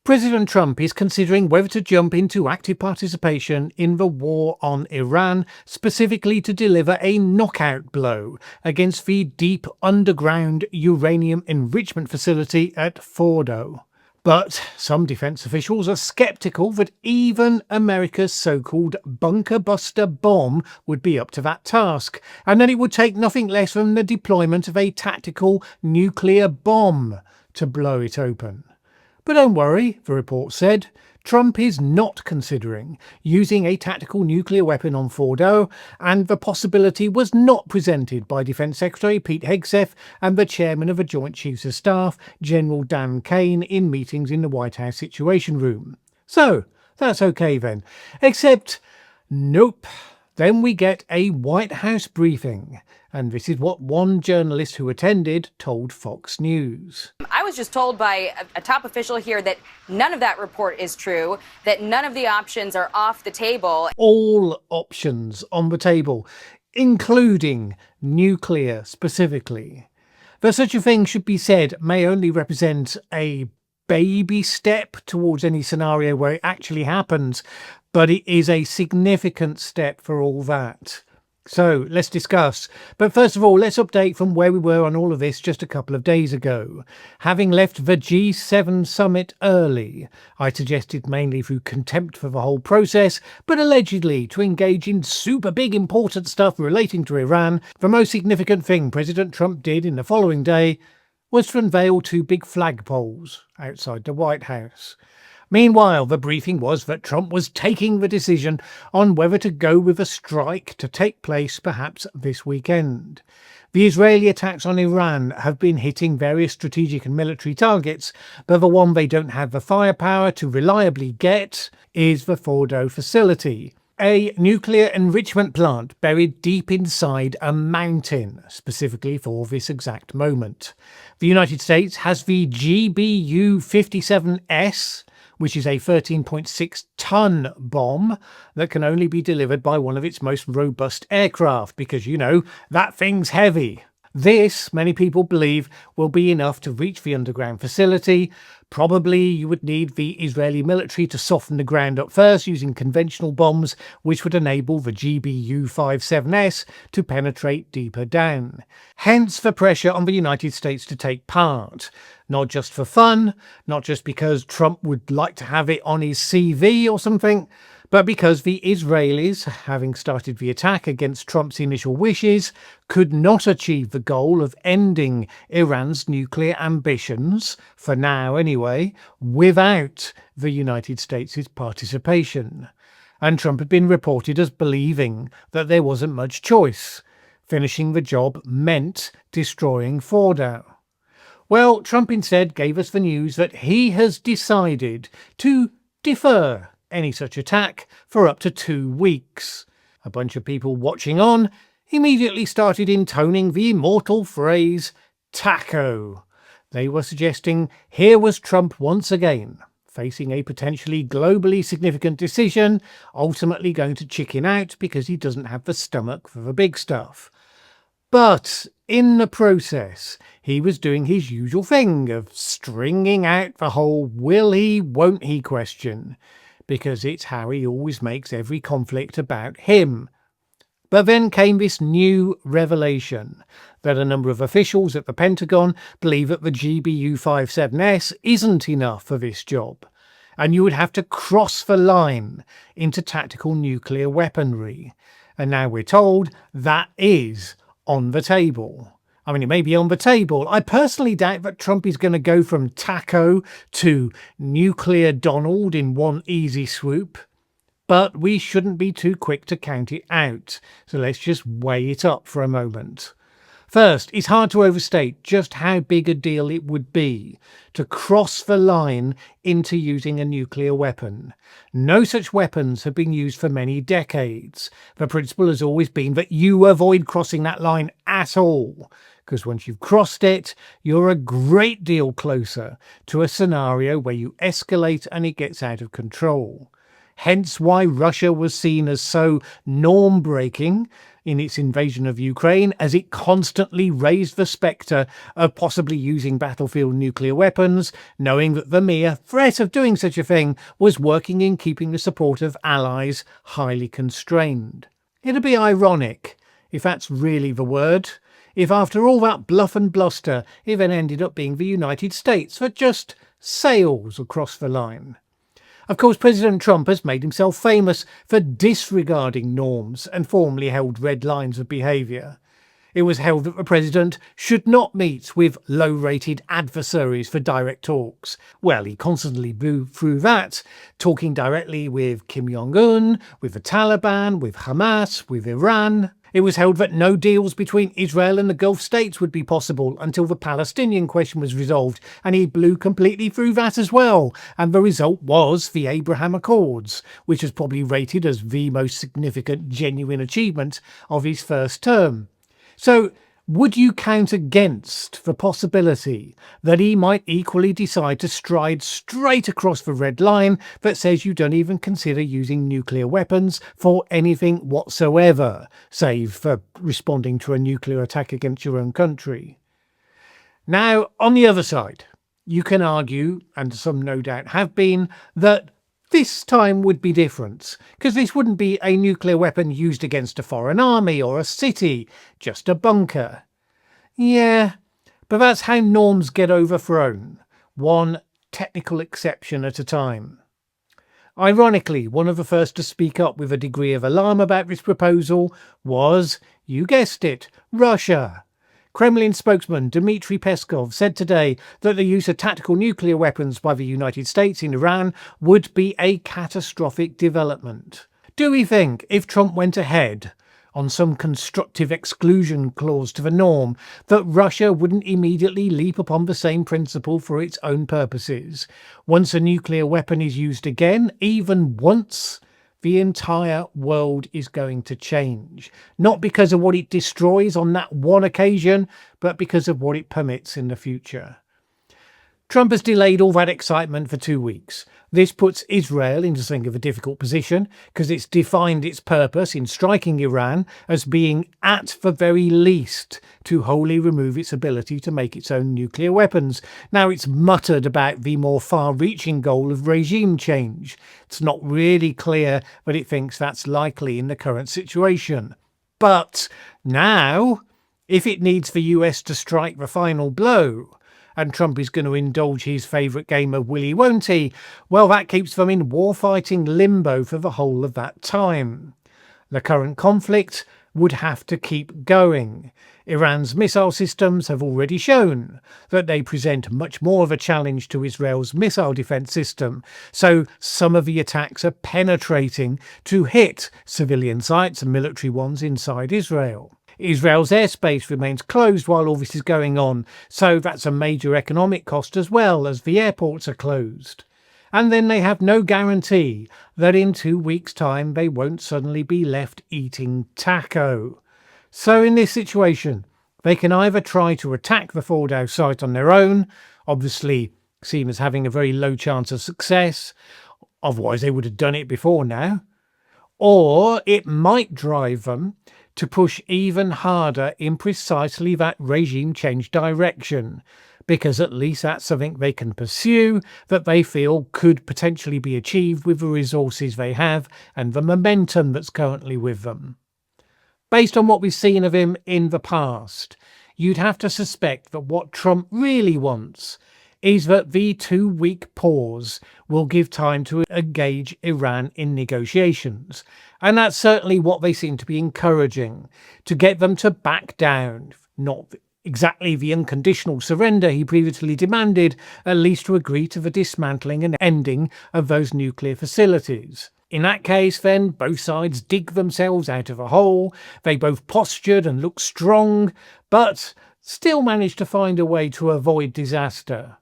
President Trump is considering whether to jump into active participation in the war on Iran, specifically to deliver a knockout blow against the deep underground uranium enrichment facility at Fordow. But some defense officials are skeptical that even America's so-called bunker buster bomb would be up to that task, and that it would take nothing less than the deployment of a tactical nuclear bomb to blow it open. But don't worry, the report said, Trump is not considering using a tactical nuclear weapon on Fordow, and the possibility was not presented by Defence Secretary Pete Hegseth and the chairman of the Joint Chiefs of Staff, General Dan Kane, in meetings in the White House Situation Room. So, that's okay then. Except, nope. Then we get a White House briefing, and this is what one journalist who attended told Fox News. I was just told by a top official here that none of that report is true, that none of the options are off the table. All options on the table, including nuclear specifically. Though such a thing should be said may only represent a baby step towards any scenario where it actually happens, but it is a significant step for all that. So let's discuss. But first of all, let's update from where we were on all of this just a couple of days ago. Having left the G7 summit early, I suggested mainly through contempt for the whole process, but allegedly to engage in super big important stuff relating to Iran, the most significant thing President Trump did in the following day was to unveil two big flagpoles outside the White House. Meanwhile, the briefing was that Trump was taking the decision on whether to go with a strike to take place perhaps this weekend. The Israeli attacks on Iran have been hitting various strategic and military targets, but the one they don't have the firepower to reliably get is the Fordow facility, a nuclear enrichment plant buried deep inside a mountain, specifically for this exact moment. The United States has the GBU-57S, which is a 13.6-ton bomb that can only be delivered by one of its most robust aircraft, because, you know, that thing's heavy. This, many people believe, will be enough to reach the underground facility. Probably you would need the Israeli military to soften the ground up first using conventional bombs, which would enable the GBU-57S to penetrate deeper down. Hence the pressure on the United States to take part. Not just for fun, not just because Trump would like to have it on his CV or something, but because the Israelis, having started the attack against Trump's initial wishes, could not achieve the goal of ending Iran's nuclear ambitions, for now anyway, without the United States' participation. And Trump had been reported as believing that there wasn't much choice. Finishing the job meant destroying Fordow. Well, Trump instead gave us the news that he has decided to defer any such attack for up to 2 weeks. A bunch of people watching on immediately started intoning the immortal phrase, TACO. They were suggesting here was Trump once again, facing a potentially globally significant decision, ultimately going to chicken out because he doesn't have the stomach for the big stuff. But in the process, he was doing his usual thing of stringing out the whole will he, won't he question, because it's how he always makes every conflict about him. But then came this new revelation that a number of officials at the Pentagon believe that the GBU-57S isn't enough for this job, and you would have to cross the line into tactical nuclear weaponry. And now we're told that is on the table. I mean, it may be on the table. I personally doubt that Trump is going to go from TACO to nuclear Donald in one easy swoop. But we shouldn't be too quick to count it out. So let's just weigh it up for a moment. First, it's hard to overstate just how big a deal it would be to cross the line into using a nuclear weapon. No such weapons have been used for many decades. The principle has always been that you avoid crossing that line at all, because once you've crossed it, you're a great deal closer to a scenario where you escalate and it gets out of control. Hence why Russia was seen as so norm-breaking in its invasion of Ukraine, as it constantly raised the spectre of possibly using battlefield nuclear weapons, knowing that the mere threat of doing such a thing was working in keeping the support of allies highly constrained. It'd be ironic, if that's really the word, if after all that bluff and bluster, it then ended up being the United States that just sails across the line. Of course, President Trump has made himself famous for disregarding norms and formally held red lines of behaviour. It was held that the president should not meet with low-rated adversaries for direct talks. Well, he constantly blew through that, talking directly with Kim Jong-un, with the Taliban, with Hamas, with Iran. It was held that no deals between Israel and the Gulf states would be possible until the Palestinian question was resolved, and he blew completely through that as well. And the result was the Abraham Accords, which was probably rated as the most significant genuine achievement of his first term. So, would you count against the possibility that he might equally decide to stride straight across the red line that says you don't even consider using nuclear weapons for anything whatsoever, save for responding to a nuclear attack against your own country? Now, on the other side, you can argue, and some no doubt have been, that this time would be different, because this wouldn't be a nuclear weapon used against a foreign army or a city, just a bunker. Yeah, but that's how norms get overthrown, one technical exception at a time. Ironically, one of the first to speak up with a degree of alarm about this proposal was, you guessed it, Russia. Kremlin spokesman Dmitry Peskov said today that the use of tactical nuclear weapons by the United States in Iran would be a catastrophic development. Do we think if Trump went ahead on some constructive exclusion clause to the norm, that Russia wouldn't immediately leap upon the same principle for its own purposes? Once a nuclear weapon is used again, even once, the entire world is going to change. Not because of what it destroys on that one occasion, but because of what it permits in the future. Trump has delayed all that excitement for 2 weeks. This puts Israel into something of a difficult position because it's defined its purpose in striking Iran as being, at the very least, to wholly remove its ability to make its own nuclear weapons. Now, it's muttered about the more far-reaching goal of regime change. It's not really clear that it thinks that's likely in the current situation. But now, if it needs the US to strike the final blow, and Trump is going to indulge his favourite game of will he won't he, well, that keeps them in warfighting limbo for the whole of that time. The current conflict would have to keep going. Iran's missile systems have already shown that they present much more of a challenge to Israel's missile defence system, so some of the attacks are penetrating to hit civilian sites and military ones inside Israel. Israel's airspace remains closed while all this is going on, so that's a major economic cost as well, as the airports are closed. And then they have no guarantee that in 2 weeks' time they won't suddenly be left eating taco. So in this situation, they can either try to attack the Fordow site on their own, obviously seen as having a very low chance of success, otherwise they would have done it before now, or it might drive them to push even harder in precisely that regime change direction, because at least that's something they can pursue that they feel could potentially be achieved with the resources they have and the momentum that's currently with them. Based on what we've seen of him in the past, you'd have to suspect that what Trump really wants is that the 2-week pause will give time to engage Iran in negotiations. And that's certainly what they seem to be encouraging, to get them to back down, not exactly the unconditional surrender he previously demanded, at least to agree to the dismantling and ending of those nuclear facilities. In that case, then, both sides dig themselves out of a hole, they both postured and looked strong, but still managed to find a way to avoid disaster.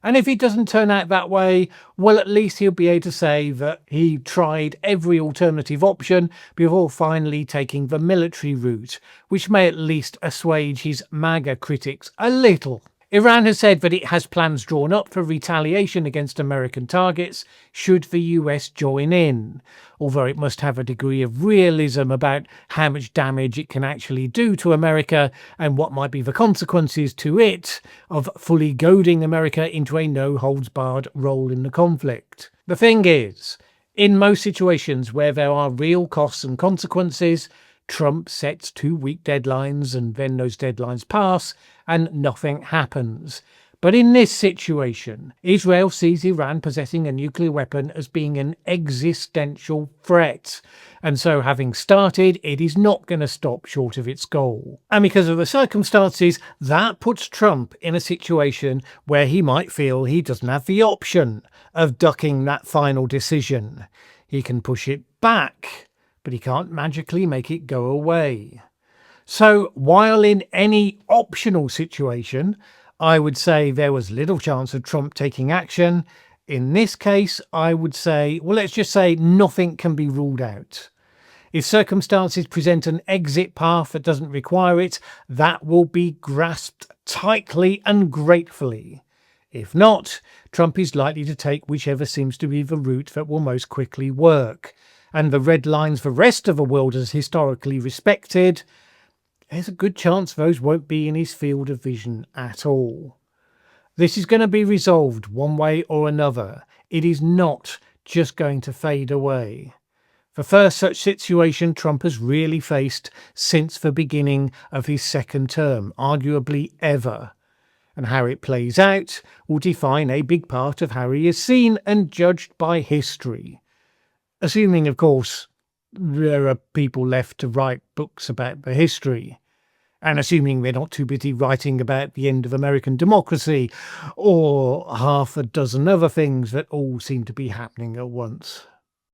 And if it doesn't turn out that way, well, at least he'll be able to say that he tried every alternative option before finally taking the military route, which may at least assuage his MAGA critics a little. Iran has said that it has plans drawn up for retaliation against American targets should the US join in, although it must have a degree of realism about how much damage it can actually do to America and what might be the consequences to it of fully goading America into a no-holds-barred role in the conflict. The thing is, in most situations where there are real costs and consequences, Trump sets 2 week deadlines and then those deadlines pass and nothing happens. But in this situation, Israel sees Iran possessing a nuclear weapon as being an existential threat. And so having started, it is not going to stop short of its goal. And because of the circumstances, that puts Trump in a situation where he might feel he doesn't have the option of ducking that final decision. He can push it back, but he can't magically make it go away. So while in any optional situation, I would say there was little chance of Trump taking action, in this case, I would say, well, let's just say nothing can be ruled out. If circumstances present an exit path that doesn't require it, that will be grasped tightly and gratefully. If not, Trump is likely to take whichever seems to be the route that will most quickly work. And the red lines the rest of the world has historically respected, there's a good chance those won't be in his field of vision at all. This is going to be resolved one way or another. It is not just going to fade away. The first such situation Trump has really faced since the beginning of his second term, arguably ever. And how it plays out will define a big part of how he is seen and judged by history. Assuming, of course, there are people left to write books about the history, and assuming they're not too busy writing about the end of American democracy, or half a dozen other things that all seem to be happening at once.